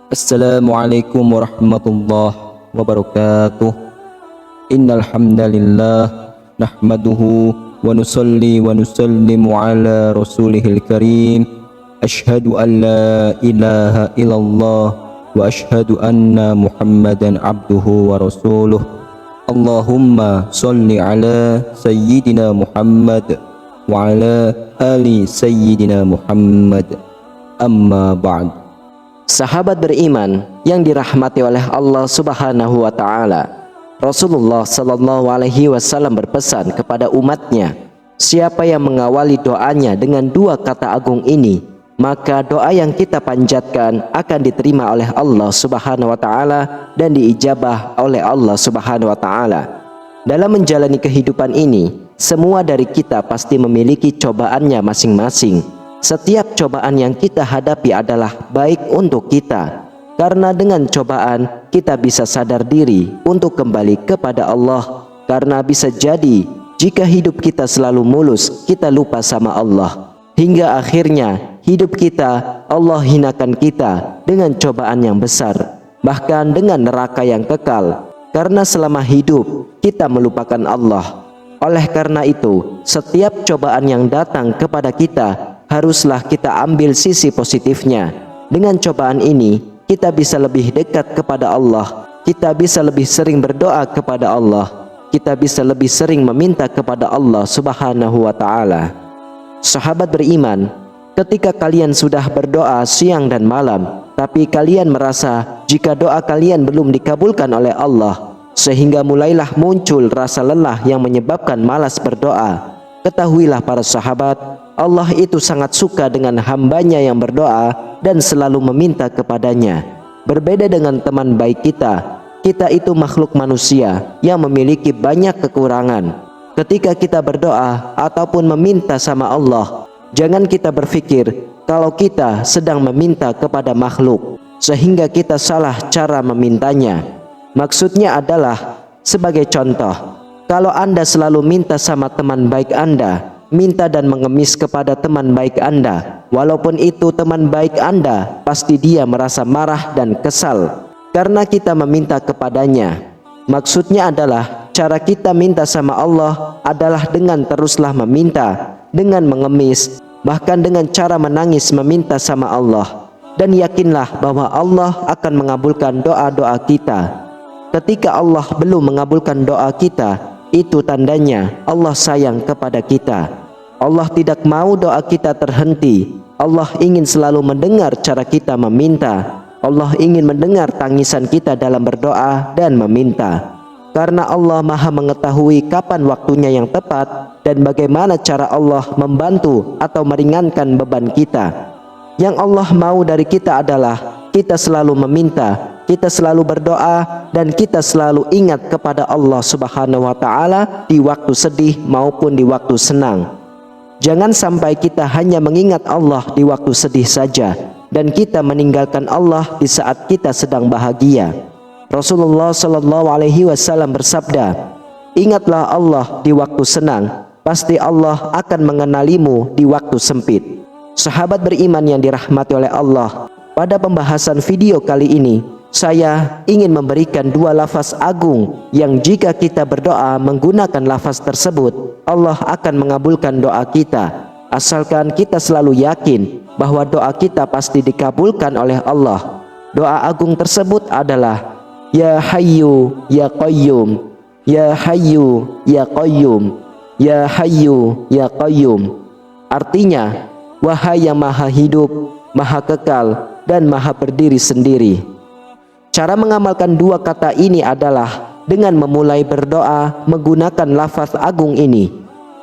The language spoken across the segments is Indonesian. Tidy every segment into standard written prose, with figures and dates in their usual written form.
Assalamualaikum warahmatullahi wabarakatuh. Innal hamdalillah nahmaduhu wa nusalli wa nusallimu ala rasulihil karim. Ashhadu an la ilaha illallah wa ashhadu anna Muhammadan abduhu wa rasuluh. Allahumma salli ala sayyidina Muhammad wa ala ali sayyidina Muhammad. Amma ba'd. Sahabat beriman yang dirahmati oleh Allah Subhanahu wa taala, Rasulullah sallallahu alaihi wasallam berpesan kepada umatnya, siapa yang mengawali doanya dengan dua kata agung ini, maka doa yang kita panjatkan akan diterima oleh Allah Subhanahu wa taala dan diijabah oleh Allah Subhanahu wa taala. Dalam menjalani kehidupan ini, semua dari kita pasti memiliki cobaannya masing-masing. Setiap cobaan yang kita hadapi adalah baik untuk kita, karena dengan cobaan kita bisa sadar diri untuk kembali kepada Allah. Karena bisa jadi jika hidup kita selalu mulus, kita lupa sama Allah, hingga akhirnya hidup kita Allah hinakan kita dengan cobaan yang besar, bahkan dengan neraka yang kekal, karena selama hidup kita melupakan Allah. Oleh karena itu, setiap cobaan yang datang kepada kita haruslah kita ambil sisi positifnya. Dengan cobaan ini, kita bisa lebih dekat kepada Allah, kita bisa lebih sering berdoa kepada Allah, kita bisa lebih sering meminta kepada Allah Subhanahu wa ta'ala. Sahabat beriman, ketika kalian sudah berdoa siang dan malam, tapi kalian merasa jika doa kalian belum dikabulkan oleh Allah, sehingga mulailah muncul rasa lelah yang menyebabkan malas berdoa, ketahuilah para sahabat, Allah itu sangat suka dengan hambanya yang berdoa dan selalu meminta kepadanya. Berbeda dengan teman baik kita, kita itu makhluk manusia yang memiliki banyak kekurangan. Ketika kita berdoa ataupun meminta sama Allah, jangan kita berpikir kalau kita sedang meminta kepada makhluk, sehingga kita salah cara memintanya. Maksudnya adalah, sebagai contoh, kalau Anda selalu minta sama teman baik Anda, minta dan mengemis kepada teman baik Anda, walaupun itu teman baik Anda, pasti dia merasa marah dan kesal karena kita meminta kepadanya. Maksudnya adalah, cara kita minta sama Allah adalah dengan teruslah meminta, dengan mengemis, bahkan dengan cara menangis meminta sama Allah. Dan yakinlah bahwa Allah akan mengabulkan doa-doa kita. Ketika Allah belum mengabulkan doa kita, itu tandanya Allah sayang kepada kita. Allah tidak mau doa kita terhenti. Allah ingin selalu mendengar cara kita meminta. Allah ingin mendengar tangisan kita dalam berdoa dan meminta. Karena Allah Maha mengetahui kapan waktunya yang tepat dan bagaimana cara Allah membantu atau meringankan beban kita. Yang Allah mau dari kita adalah kita selalu meminta, kita selalu berdoa, dan kita selalu ingat kepada Allah Subhanahu wa ta'ala di waktu sedih maupun di waktu senang. Jangan sampai kita hanya mengingat Allah di waktu sedih saja dan kita meninggalkan Allah di saat kita sedang bahagia. Rasulullah sallallahu alaihi wasallam bersabda, ingatlah Allah di waktu senang, pasti Allah akan mengenalimu di waktu sempit. Sahabat beriman yang dirahmati oleh Allah, pada pembahasan video kali ini, saya ingin memberikan dua lafaz agung yang jika kita berdoa menggunakan lafaz tersebut, Allah akan mengabulkan doa kita, asalkan kita selalu yakin bahwa doa kita pasti dikabulkan oleh Allah. Doa agung tersebut adalah Ya Hayyu Ya Qayyum, Ya Hayyu Ya Qayyum, Ya Hayyu Ya Qayyum. Artinya, wahai yang maha hidup, maha kekal, dan maha berdiri sendiri. Cara mengamalkan dua kata ini adalah dengan memulai berdoa menggunakan lafaz agung ini,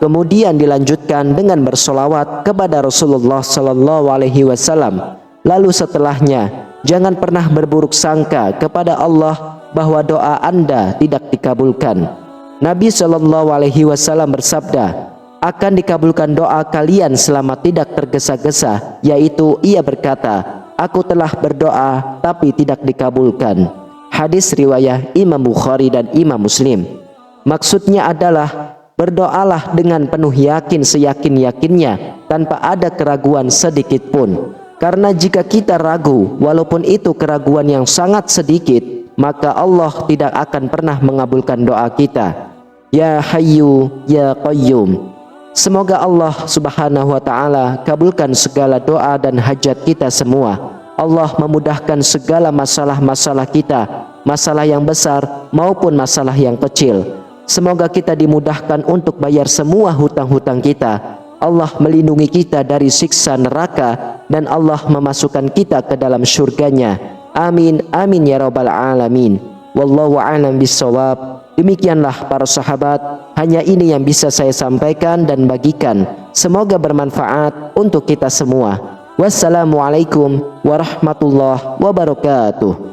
kemudian dilanjutkan dengan bersolawat kepada Rasulullah sallallahu alaihi wasallam. Lalu setelahnya, jangan pernah berburuk sangka kepada Allah bahwa doa Anda tidak dikabulkan. Nabi sallallahu alaihi wasallam bersabda, akan dikabulkan doa kalian selama tidak tergesa-gesa, yaitu ia berkata, aku telah berdoa tapi tidak dikabulkan. Hadis riwayat Imam Bukhari dan Imam Muslim. Maksudnya adalah berdoalah dengan penuh yakin seyakin-yakinnya tanpa ada keraguan sedikit pun. Karena jika kita ragu, walaupun itu keraguan yang sangat sedikit, maka Allah tidak akan pernah mengabulkan doa kita. Ya Hayyu Ya Qayyum. Semoga Allah Subhanahu wa taala kabulkan segala doa dan hajat kita semua. Allah memudahkan segala masalah-masalah kita, masalah yang besar maupun masalah yang kecil. Semoga kita dimudahkan untuk bayar semua hutang-hutang kita. Allah melindungi kita dari siksa neraka dan Allah memasukkan kita ke dalam surganya. Amin, amin ya rabbal alamin. Wallahu a'lam bissawab. Demikianlah para sahabat, hanya ini yang bisa saya sampaikan dan bagikan. Semoga bermanfaat untuk kita semua. Wassalamualaikum warahmatullahi wabarakatuh.